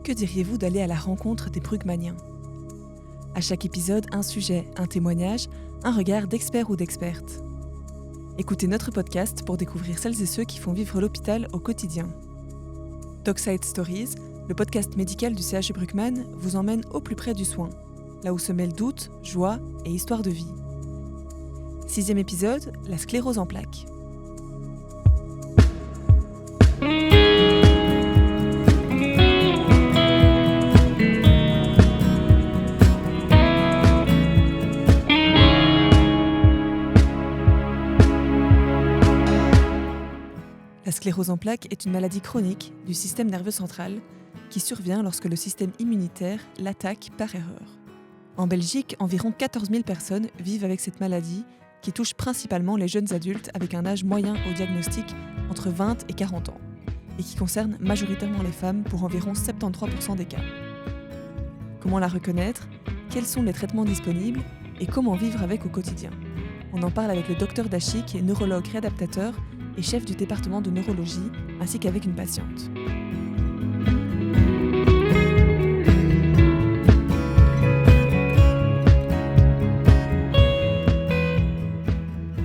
que diriez-vous d'aller à la rencontre des Brugmaniens ? À chaque épisode, un sujet, un témoignage, un regard d'expert ou d'experte. Écoutez notre podcast pour découvrir celles et ceux qui font vivre l'hôpital au quotidien. Dockside Stories, le podcast médical du CHU Bruckmann, vous emmène au plus près du soin, là où se mêlent doute, joie et histoire de vie. 6e épisode, la sclérose en plaques. La sclérose en plaques est une maladie chronique du système nerveux central qui survient lorsque le système immunitaire l'attaque par erreur. En Belgique, environ 14 000 personnes vivent avec cette maladie qui touche principalement les jeunes adultes avec un âge moyen au diagnostic entre 20 et 40 ans et qui concerne majoritairement les femmes pour environ 73% des cas. Comment la reconnaître ? Quels sont les traitements disponibles ? Et comment vivre avec au quotidien ? On en parle avec le Dr Dachi qui est neurologue réadaptateur et chef du département de neurologie, ainsi qu'avec une patiente.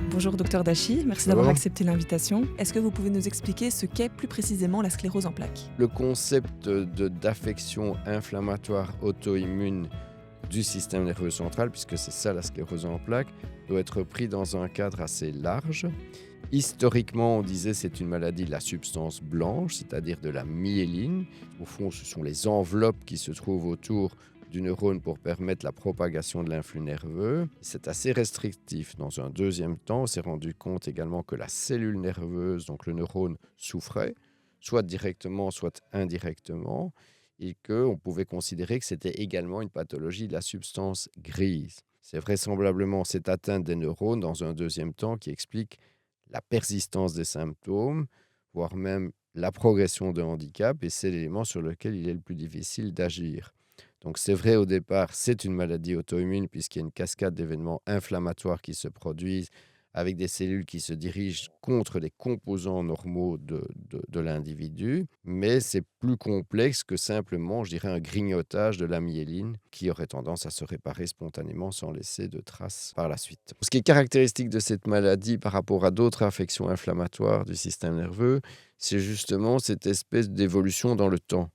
Bonjour Dr Dachi, merci d'avoir accepté l'invitation. Est-ce que vous pouvez nous expliquer ce qu'est plus précisément la sclérose en plaques ? Le concept d'affection inflammatoire auto-immune du système nerveux central, puisque c'est ça la sclérose en plaques, doit être pris dans un cadre assez large. Historiquement, on disait que c'est une maladie de la substance blanche, c'est-à-dire de la myéline. Au fond, ce sont les enveloppes qui se trouvent autour du neurone pour permettre la propagation de l'influx nerveux. C'est assez restrictif. Dans un deuxième temps, on s'est rendu compte également que la cellule nerveuse, donc le neurone, souffrait, soit directement, soit indirectement, et qu'on pouvait considérer que c'était également une pathologie de la substance grise. C'est vraisemblablement cette atteinte des neurones, dans un deuxième temps, qui explique la persistance des symptômes, voire même la progression de handicap, et c'est l'élément sur lequel il est le plus difficile d'agir. Donc c'est vrai au départ, c'est une maladie auto-immune puisqu'il y a une cascade d'événements inflammatoires qui se produisent avec des cellules qui se dirigent contre les composants normaux de l'individu, mais c'est plus complexe que simplement, je dirais, un grignotage de la myéline qui aurait tendance à se réparer spontanément sans laisser de traces par la suite. Ce qui est caractéristique de cette maladie par rapport à d'autres affections inflammatoires du système nerveux, c'est justement cette espèce d'évolution dans le temps.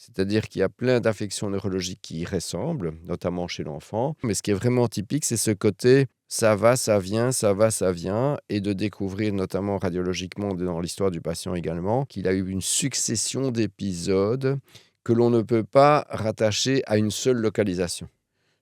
C'est-à-dire qu'il y a plein d'affections neurologiques qui y ressemblent, notamment chez l'enfant. Mais ce qui est vraiment typique, c'est ce côté ça va, ça vient, ça va, ça vient, et de découvrir, notamment radiologiquement, dans l'histoire du patient également, qu'il a eu une succession d'épisodes que l'on ne peut pas rattacher à une seule localisation.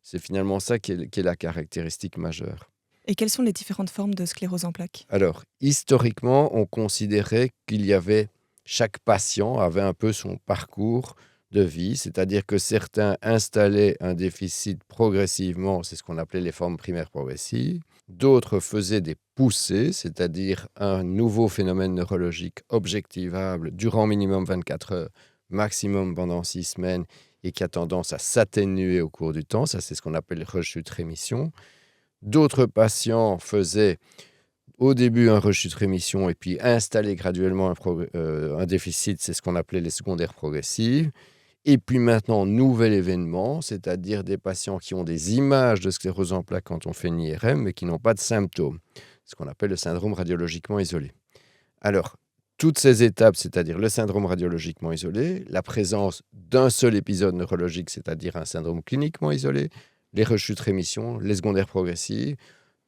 C'est finalement ça qui est la caractéristique majeure. Et quelles sont les différentes formes de sclérose en plaques ? Alors, historiquement, on considérait qu'il y avait chaque patient avait un peu son parcours de vie, c'est-à-dire que certains installaient un déficit progressivement, c'est ce qu'on appelait les formes primaires progressives. D'autres faisaient des poussées, c'est-à-dire un nouveau phénomène neurologique objectivable durant minimum 24 heures, maximum pendant 6 semaines, et qui a tendance à s'atténuer au cours du temps. Ça, c'est ce qu'on appelle rechute-rémission. D'autres patients faisaient au début un rechute-rémission et puis installer graduellement un déficit, c'est ce qu'on appelait les secondaires progressives. Et puis maintenant, nouvel événement, c'est-à-dire des patients qui ont des images de sclérose en plaques quand on fait une IRM, mais qui n'ont pas de symptômes, ce qu'on appelle le syndrome radiologiquement isolé. Alors, toutes ces étapes, c'est-à-dire le syndrome radiologiquement isolé, la présence d'un seul épisode neurologique, c'est-à-dire un syndrome cliniquement isolé, les rechutes-rémissions, les secondaires progressives.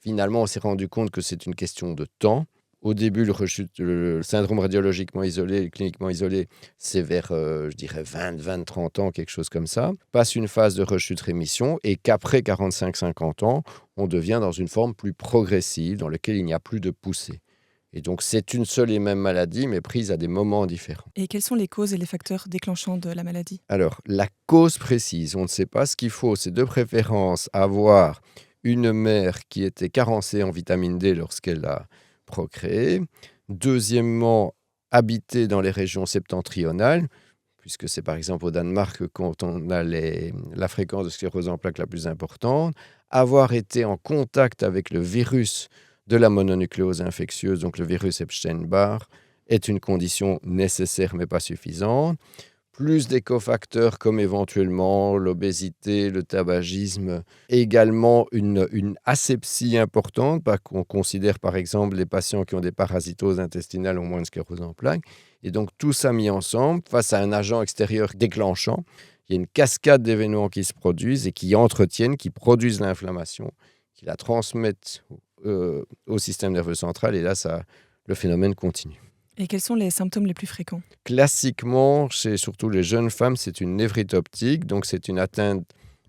Finalement, on s'est rendu compte que c'est une question de temps. Au début, le syndrome radiologiquement isolé, cliniquement isolé, c'est vers, je dirais, 20, 30 ans, quelque chose comme ça. Passe une phase de rechute-rémission et qu'après 45-50 ans, on devient dans une forme plus progressive, dans laquelle il n'y a plus de poussée. Et donc, c'est une seule et même maladie, mais prise à des moments différents. Et quelles sont les causes et les facteurs déclenchants de la maladie ? Alors, la cause précise, on ne sait pas. Ce qu'il faut, c'est de préférence avoir une mère qui était carencée en vitamine D lorsqu'elle a procréé. Deuxièmement, habiter dans les régions septentrionales, puisque c'est par exemple au Danemark quand on a la fréquence de sclérose en plaques la plus importante. Avoir été en contact avec le virus de la mononucléose infectieuse, donc le virus Epstein-Barr, est une condition nécessaire mais pas suffisante. plus des cofacteurs comme éventuellement l'obésité, le tabagisme, et également une asepsie importante, parce qu'on considère par exemple les patients qui ont des parasitoses intestinales ont moins de sclérose en plaques. Et donc tout ça mis ensemble, face à un agent extérieur déclenchant, il y a une cascade d'événements qui se produisent et qui entretiennent, qui produisent l'inflammation, qui la transmettent au système nerveux central, et là, le phénomène continue. Et quels sont les symptômes les plus fréquents ? Classiquement, chez surtout les jeunes femmes, c'est une névrite optique, donc c'est une atteinte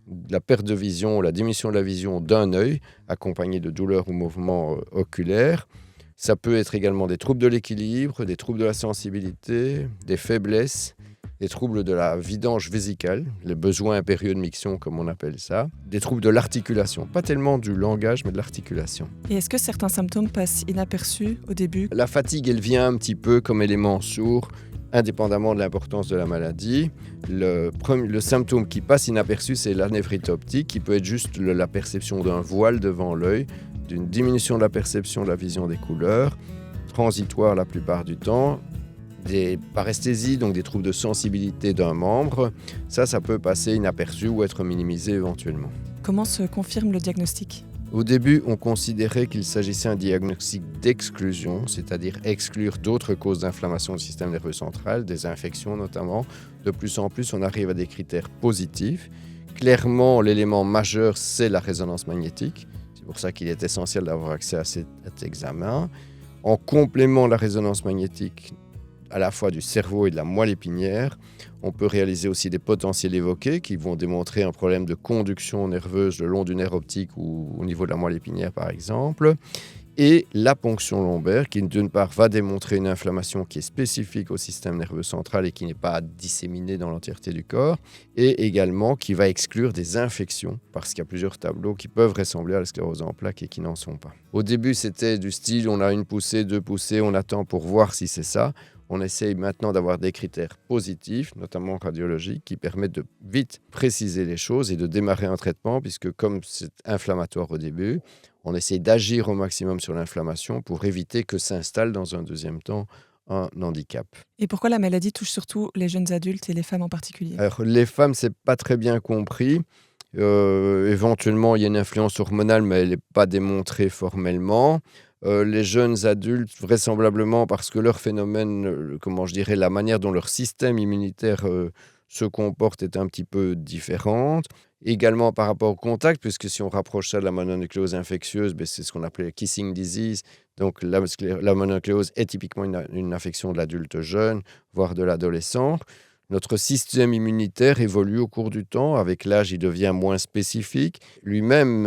de la perte de vision, la diminution de la vision d'un œil, accompagnée de douleurs ou mouvements oculaires. Ça peut être également des troubles de l'équilibre, des troubles de la sensibilité, des faiblesses, des troubles de la vidange vésicale, les besoins impérieux de miction comme on appelle ça, des troubles de l'articulation, pas tellement du langage mais de l'articulation. Et est-ce que certains symptômes passent inaperçus au début ? La fatigue, elle vient un petit peu comme élément sourd, indépendamment de l'importance de la maladie. Le symptôme qui passe inaperçu, c'est la névrite optique, qui peut être juste la perception d'un voile devant l'œil, d'une diminution de la perception de la vision des couleurs, transitoire la plupart du temps, des paresthésies, donc des troubles de sensibilité d'un membre. Ça peut passer inaperçu ou être minimisé éventuellement. Comment se confirme le diagnostic ? Au début, on considérait qu'il s'agissait d'un diagnostic d'exclusion, c'est-à-dire exclure d'autres causes d'inflammation du système nerveux central, des infections notamment. De plus en plus, on arrive à des critères positifs. Clairement, l'élément majeur, c'est la résonance magnétique. C'est pour ça qu'il est essentiel d'avoir accès à cet examen. En complément de la résonance magnétique, à la fois du cerveau et de la moelle épinière, on peut réaliser aussi des potentiels évoqués qui vont démontrer un problème de conduction nerveuse le long du nerf optique ou au niveau de la moelle épinière par exemple. Et la ponction lombaire qui d'une part va démontrer une inflammation qui est spécifique au système nerveux central et qui n'est pas disséminée dans l'entièreté du corps, et également qui va exclure des infections parce qu'il y a plusieurs tableaux qui peuvent ressembler à la sclérose en plaques et qui n'en sont pas. Au début c'était du style on a une poussée, deux poussées, on attend pour voir si c'est ça. On essaye maintenant d'avoir des critères positifs, notamment radiologiques, qui permettent de vite préciser les choses et de démarrer un traitement, puisque comme c'est inflammatoire au début, on essaye d'agir au maximum sur l'inflammation pour éviter que s'installe dans un deuxième temps un handicap. Et pourquoi la maladie touche surtout les jeunes adultes et les femmes en particulier ? Alors, les femmes, c'est pas très bien compris. Éventuellement, il y a une influence hormonale, mais elle n'est pas démontrée formellement. Les jeunes adultes, vraisemblablement parce que leur phénomène, la manière dont leur système immunitaire se comporte est un petit peu différente. Également par rapport au contact, puisque si on rapproche ça de la mononucléose infectieuse, c'est ce qu'on appelait le kissing disease. Donc la mononucléose est typiquement une infection de l'adulte jeune, voire de l'adolescent. Notre système immunitaire évolue au cours du temps. Avec l'âge, il devient moins spécifique. Lui-même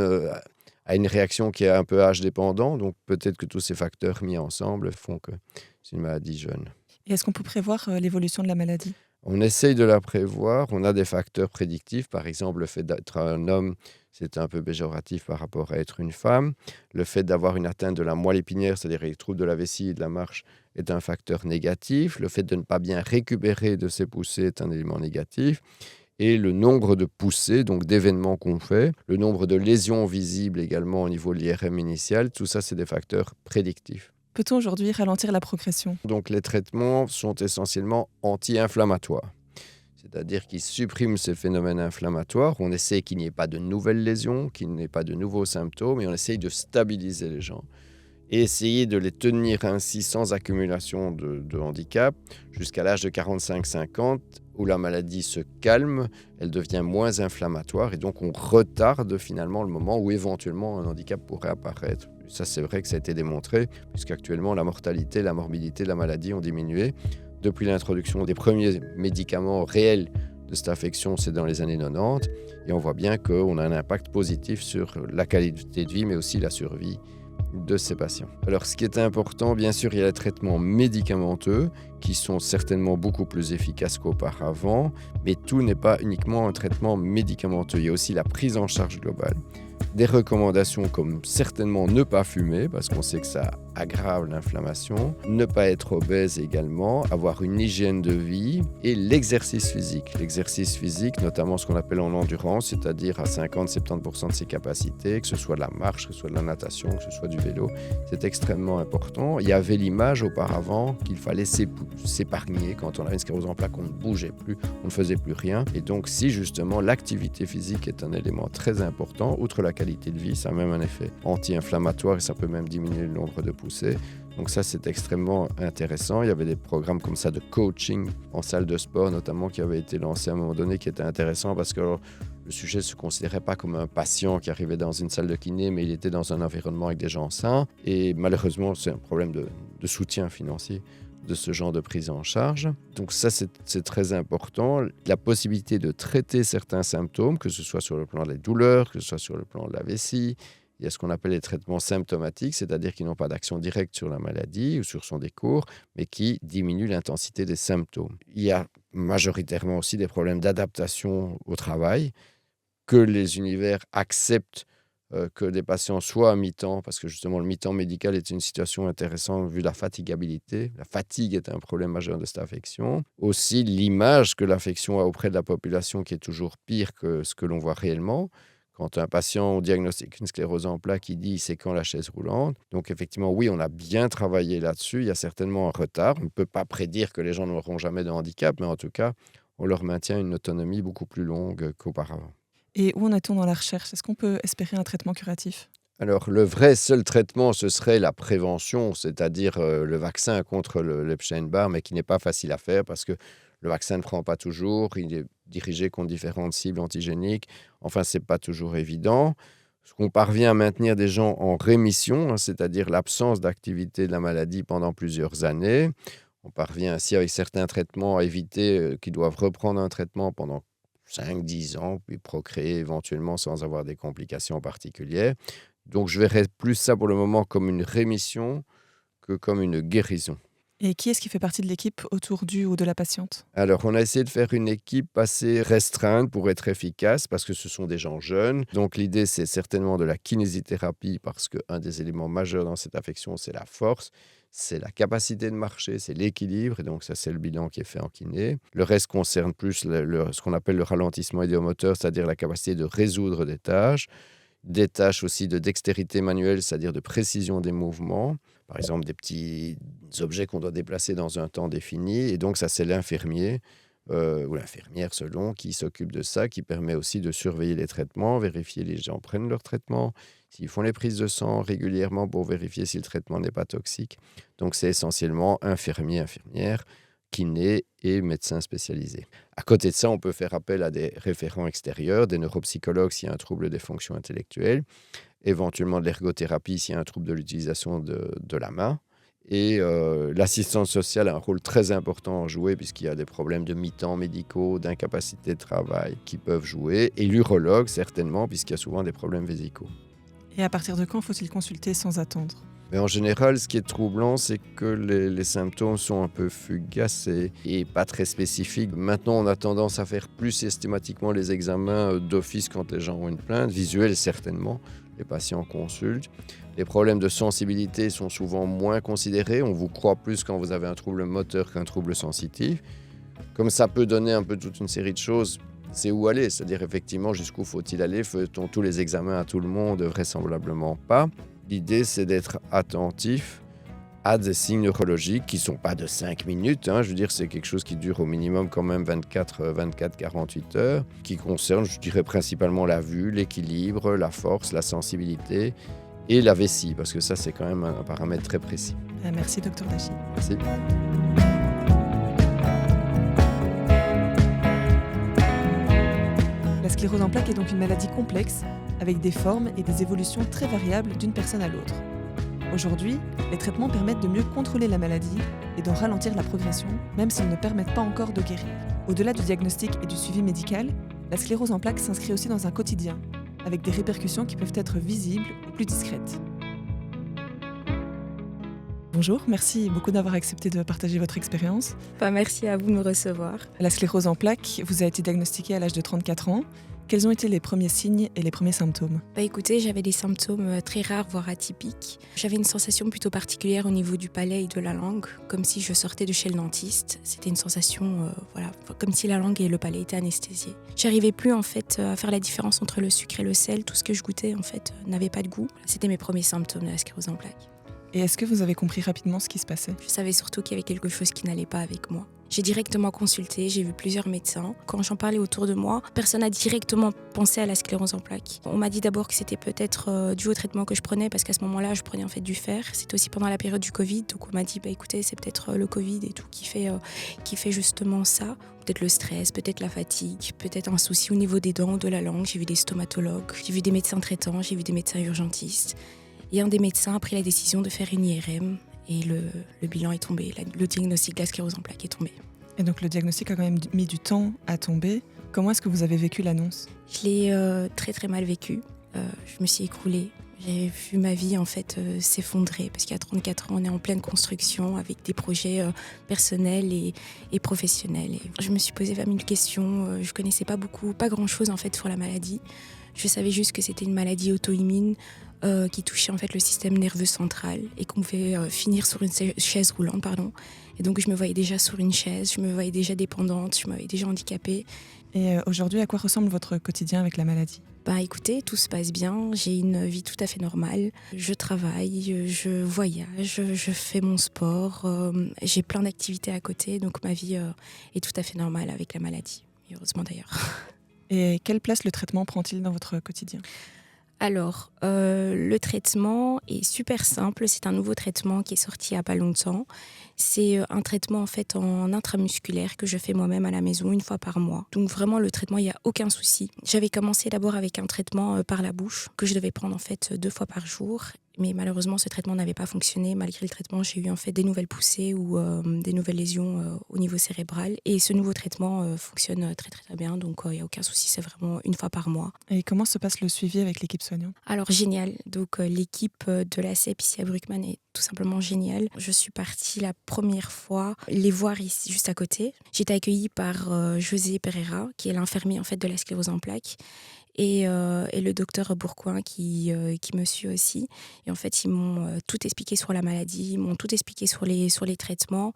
a une réaction qui est un peu âge-dépendant. Donc peut-être que tous ces facteurs mis ensemble font que c'est une maladie jeune. Et est-ce qu'on peut prévoir l'évolution de la maladie ? On essaye de la prévoir. On a des facteurs prédictifs. Par exemple, le fait d'être un homme, c'est un peu péjoratif par rapport à être une femme. Le fait d'avoir une atteinte de la moelle épinière, c'est-à-dire les troubles de la vessie et de la marche, est un facteur négatif. Le fait de ne pas bien récupérer de ces poussées est un élément négatif. Et le nombre de poussées, donc d'événements qu'on fait, le nombre de lésions visibles également au niveau de l'IRM initial, tout ça, c'est des facteurs prédictifs. Peut-on aujourd'hui ralentir la progression ? Donc les traitements sont essentiellement anti-inflammatoires. C'est-à-dire qu'ils suppriment ces phénomènes inflammatoires. On essaie qu'il n'y ait pas de nouvelles lésions, qu'il n'y ait pas de nouveaux symptômes, et on essaye de stabiliser les gens. Et essayer de les tenir ainsi sans accumulation de handicap jusqu'à l'âge de 45-50, où la maladie se calme, elle devient moins inflammatoire, et donc on retarde finalement le moment où éventuellement un handicap pourrait apparaître. Ça, c'est vrai que ça a été démontré, puisqu'actuellement la mortalité, la morbidité de la maladie ont diminué. Depuis l'introduction des premiers médicaments réels de cette infection, c'est dans les années 90, et on voit bien qu'on a un impact positif sur la qualité de vie, mais aussi la survie de ces patients. Alors, ce qui est important, bien sûr, il y a les traitements médicamenteux qui sont certainement beaucoup plus efficaces qu'auparavant, mais tout n'est pas uniquement un traitement médicamenteux. Il y a aussi la prise en charge globale. Des recommandations comme certainement ne pas fumer, parce qu'on sait que ça aggrave l'inflammation. Ne pas être obèse également, avoir une hygiène de vie et l'exercice physique. L'exercice physique, notamment ce qu'on appelle en endurance, c'est-à-dire à 50-70% de ses capacités, que ce soit de la marche, que ce soit de la natation, que ce soit du vélo, c'est extrêmement important. Il y avait l'image auparavant qu'il fallait s'épargner. Quand on avait une sclérose en plaques, on ne bougeait plus, on ne faisait plus rien. Et donc si justement l'activité physique est un élément très important, outre la qualité de vie, ça a même un effet anti-inflammatoire et ça peut même diminuer le nombre de poussées. Donc ça, c'est extrêmement intéressant. Il y avait des programmes comme ça de coaching en salle de sport, notamment, qui avaient été lancés à un moment donné, qui étaient intéressants parce que le sujet ne se considérait pas comme un patient qui arrivait dans une salle de kiné, mais il était dans un environnement avec des gens sains. Et malheureusement, c'est un problème de soutien financier de ce genre de prise en charge. Donc ça, c'est très important. La possibilité de traiter certains symptômes, que ce soit sur le plan des douleurs, que ce soit sur le plan de la vessie. Il y a ce qu'on appelle les traitements symptomatiques, c'est-à-dire qui n'ont pas d'action directe sur la maladie ou sur son décours, mais qui diminuent l'intensité des symptômes. Il y a majoritairement aussi des problèmes d'adaptation au travail, que les univers acceptent que des patients soient à mi-temps, parce que justement le mi-temps médical est une situation intéressante vu la fatigabilité. La fatigue est un problème majeur de cette affection. Aussi l'image que l'affection a auprès de la population qui est toujours pire que ce que l'on voit réellement. Quand un patient diagnostique une sclérose en plaques, il dit c'est quand la chaise roulante. Donc effectivement, oui, on a bien travaillé là-dessus. Il y a certainement un retard. On ne peut pas prédire que les gens n'auront jamais de handicap, mais en tout cas, on leur maintient une autonomie beaucoup plus longue qu'auparavant. Et où en est-on dans la recherche? Est-ce qu'on peut espérer un traitement curatif? Alors, le vrai seul traitement, ce serait la prévention, c'est-à-dire le vaccin contre l'Epstein-Barr, mais qui n'est pas facile à faire parce que le vaccin ne prend pas toujours, il est dirigé contre différentes cibles antigéniques. Enfin, ce n'est pas toujours évident. On parvient à maintenir des gens en rémission, c'est-à-dire l'absence d'activité de la maladie pendant plusieurs années. On parvient ainsi, avec certains traitements, à éviter qu'ils doivent reprendre un traitement pendant 5-10 ans, puis procréer éventuellement sans avoir des complications particulières. Donc, je verrais plus ça pour le moment comme une rémission que comme une guérison. Et qui est-ce qui fait partie de l'équipe autour du ou de la patiente? Alors, on a essayé de faire une équipe assez restreinte pour être efficace parce que ce sont des gens jeunes. Donc, l'idée, c'est certainement de la kinésithérapie parce qu'un des éléments majeurs dans cette affection, c'est la force, c'est la capacité de marcher, c'est l'équilibre. Et donc, ça, c'est le bilan qui est fait en kiné. Le reste concerne plus ce qu'on appelle le ralentissement idéomoteur, c'est-à-dire la capacité de résoudre des tâches aussi de dextérité manuelle, c'est-à-dire de précision des mouvements. Par exemple, des petits objets qu'on doit déplacer dans un temps défini. Et donc, ça, c'est l'infirmier ou l'infirmière, selon, qui s'occupe de ça, qui permet aussi de surveiller les traitements, vérifier les gens prennent leur traitement, s'ils font les prises de sang régulièrement pour vérifier si le traitement n'est pas toxique. Donc, c'est essentiellement infirmier, infirmière, kiné et médecin spécialisé. À côté de ça, on peut faire appel à des référents extérieurs, des neuropsychologues s'il y a un trouble des fonctions intellectuelles, éventuellement de l'ergothérapie s'il y a un trouble de l'utilisation de la main. Et l'assistance sociale a un rôle très important à jouer puisqu'il y a des problèmes de mi-temps médicaux, d'incapacité de travail qui peuvent jouer. Et l'urologue, certainement, puisqu'il y a souvent des problèmes vésicaux. Et à partir de quand faut-il consulter sans attendre? Mais en général, ce qui est troublant, c'est que les symptômes sont un peu fugaces et pas très spécifiques. Maintenant, on a tendance à faire plus systématiquement les examens d'office quand les gens ont une plainte, visuelle certainement. Les patients consultent. Les problèmes de sensibilité sont souvent moins considérés. On vous croit plus quand vous avez un trouble moteur qu'un trouble sensitif. Comme ça peut donner un peu toute une série de choses, c'est où aller. C'est-à-dire effectivement jusqu'où faut-il aller? Fait-on tous les examens à tout le monde? Vraisemblablement pas. L'idée, c'est d'être attentif à des signes neurologiques qui ne sont pas de 5 minutes. Je veux dire, c'est quelque chose qui dure au minimum quand même 24-48 heures, qui concerne, je dirais, principalement la vue, l'équilibre, la force, la sensibilité et la vessie, parce que ça, c'est quand même un paramètre très précis. Merci, Dr Dachi. Merci. La sclérose en plaques est donc une maladie complexe, avec des formes et des évolutions très variables d'une personne à l'autre. Aujourd'hui, les traitements permettent de mieux contrôler la maladie et d'en ralentir la progression, même s'ils ne permettent pas encore de guérir. Au-delà du diagnostic et du suivi médical, la sclérose en plaques s'inscrit aussi dans un quotidien, avec des répercussions qui peuvent être visibles ou plus discrètes. Bonjour, merci beaucoup d'avoir accepté de partager votre expérience. Merci à vous de me recevoir. La sclérose en plaques vous a été diagnostiquée à l'âge de 34 ans. Quels ont été les premiers signes et les premiers symptômes ? Écoutez, j'avais des symptômes très rares, voire atypiques. J'avais une sensation plutôt particulière au niveau du palais et de la langue, comme si je sortais de chez le dentiste. C'était une sensation, comme si la langue et le palais étaient anesthésiés. J'arrivais plus en fait à faire la différence entre le sucre et le sel. Tout ce que je goûtais en fait n'avait pas de goût. C'était mes premiers symptômes de la sclérose en plaques. Et est-ce que vous avez compris rapidement ce qui se passait ? Je savais surtout qu'il y avait quelque chose qui n'allait pas avec moi. J'ai directement consulté, j'ai vu plusieurs médecins. Quand j'en parlais autour de moi, personne n'a directement pensé à la sclérose en plaques. On m'a dit d'abord que c'était peut-être dû au traitement que je prenais, parce qu'à ce moment-là, je prenais en fait du fer. C'était aussi pendant la période du Covid, donc on m'a dit écoutez, c'est peut-être le Covid et tout qui fait justement ça. Peut-être le stress, peut-être la fatigue, peut-être un souci au niveau des dents ou de la langue. J'ai vu des stomatologues, j'ai vu des médecins traitants, j'ai vu des médecins urgentistes. Et un des médecins a pris la décision de faire une IRM et le bilan est tombé, le diagnostic de la sclérose en plaques est tombé. Et donc le diagnostic a quand même mis du temps à tomber. Comment est-ce que vous avez vécu l'annonce ? Je l'ai très très mal vécu. Je me suis écroulée. J'ai vu ma vie en fait s'effondrer parce qu'à 34 ans, on est en pleine construction avec des projets personnels et professionnels. Et je me suis posé 20 000 questions. Je connaissais pas grand-chose en fait sur la maladie. Je savais juste que c'était une maladie auto-immune qui touchait en fait le système nerveux central et qu'on pouvait finir sur une chaise roulante, Et donc je me voyais déjà sur une chaise, je me voyais déjà dépendante, je me voyais déjà handicapée. Et aujourd'hui, à quoi ressemble votre quotidien avec la maladie ? Écoutez, tout se passe bien, j'ai une vie tout à fait normale. Je travaille, je voyage, je fais mon sport, j'ai plein d'activités à côté, donc ma vie est tout à fait normale avec la maladie, et heureusement d'ailleurs. Et quelle place le traitement prend-il dans votre quotidien ? Alors, le traitement est super simple. C'est un nouveau traitement qui est sorti il n'y a pas longtemps. C'est un traitement en fait en intramusculaire que je fais moi-même à la maison une fois par mois. Donc vraiment, le traitement, il n'y a aucun souci. J'avais commencé d'abord avec un traitement par la bouche que je devais prendre en fait 2 fois par jour. Mais malheureusement, ce traitement n'avait pas fonctionné. Malgré le traitement, j'ai eu en fait des nouvelles poussées ou des nouvelles lésions au niveau cérébral. Et ce nouveau traitement fonctionne très très très bien. Donc il n'y a aucun souci, c'est vraiment une fois par mois. Et comment se passe le suivi avec l'équipe soignante ? Alors génial. Donc l'équipe de la CEP ici à Bruckmann est tout simplement géniale. Je suis partie la première fois les voir ici juste à côté. J'ai été accueillie par José Pereira, qui est l'infirmier en fait de la sclérose en plaques. Et le docteur Bourcoing qui me suit aussi. Et en fait, ils m'ont tout expliqué sur la maladie, ils m'ont tout expliqué sur les traitements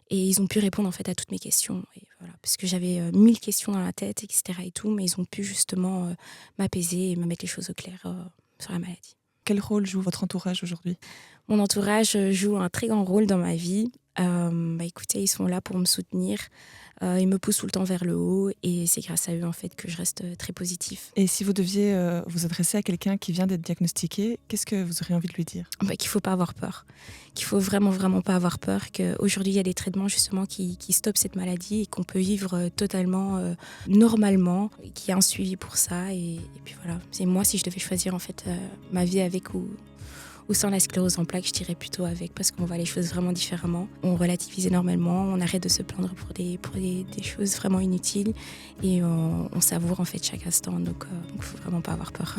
et ils ont pu répondre en fait à toutes mes questions. Et voilà, parce que j'avais 1000 questions dans la tête, etc. et tout, mais ils ont pu justement m'apaiser et me mettre les choses au clair sur la maladie. Quel rôle joue votre entourage aujourd'hui ? Mon entourage joue un très grand rôle dans ma vie. Écoutez, ils sont là pour me soutenir. Ils me poussent tout le temps vers le haut et c'est grâce à eux en fait que je reste très positif. Et si vous deviez vous adresser à quelqu'un qui vient d'être diagnostiqué, qu'est-ce que vous auriez envie de lui dire ? Qu'il faut pas avoir peur, qu'il faut vraiment pas avoir peur, qu'aujourd'hui il y a des traitements justement qui stoppent cette maladie et qu'on peut vivre totalement normalement, qu'il y a un suivi pour ça et puis voilà. C'est moi si je devais choisir en fait ma vie avec ou sans la sclérose en plaques, je dirais plutôt avec, parce qu'on voit les choses vraiment différemment. On relativise énormément, on arrête de se plaindre pour des choses vraiment inutiles et on savoure en fait chaque instant, donc il ne faut vraiment pas avoir peur.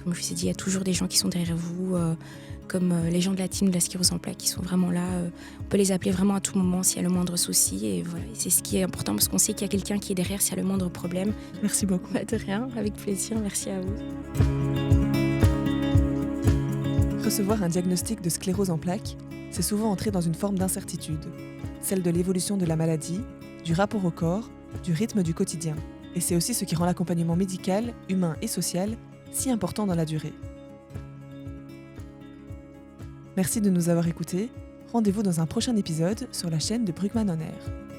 Comme je vous ai dit, il y a toujours des gens qui sont derrière vous, comme les gens de la team de la sclérose en plaques qui sont vraiment là. On peut les appeler vraiment à tout moment s'il y a le moindre souci et voilà, c'est ce qui est important parce qu'on sait qu'il y a quelqu'un qui est derrière s'il y a le moindre problème. Merci beaucoup. De rien, avec plaisir, merci à vous. Recevoir un diagnostic de sclérose en plaques, c'est souvent entrer dans une forme d'incertitude, celle de l'évolution de la maladie, du rapport au corps, du rythme du quotidien. Et c'est aussi ce qui rend l'accompagnement médical, humain et social si important dans la durée. Merci de nous avoir écoutés. Rendez-vous dans un prochain épisode sur la chaîne de Bruckmann On Air.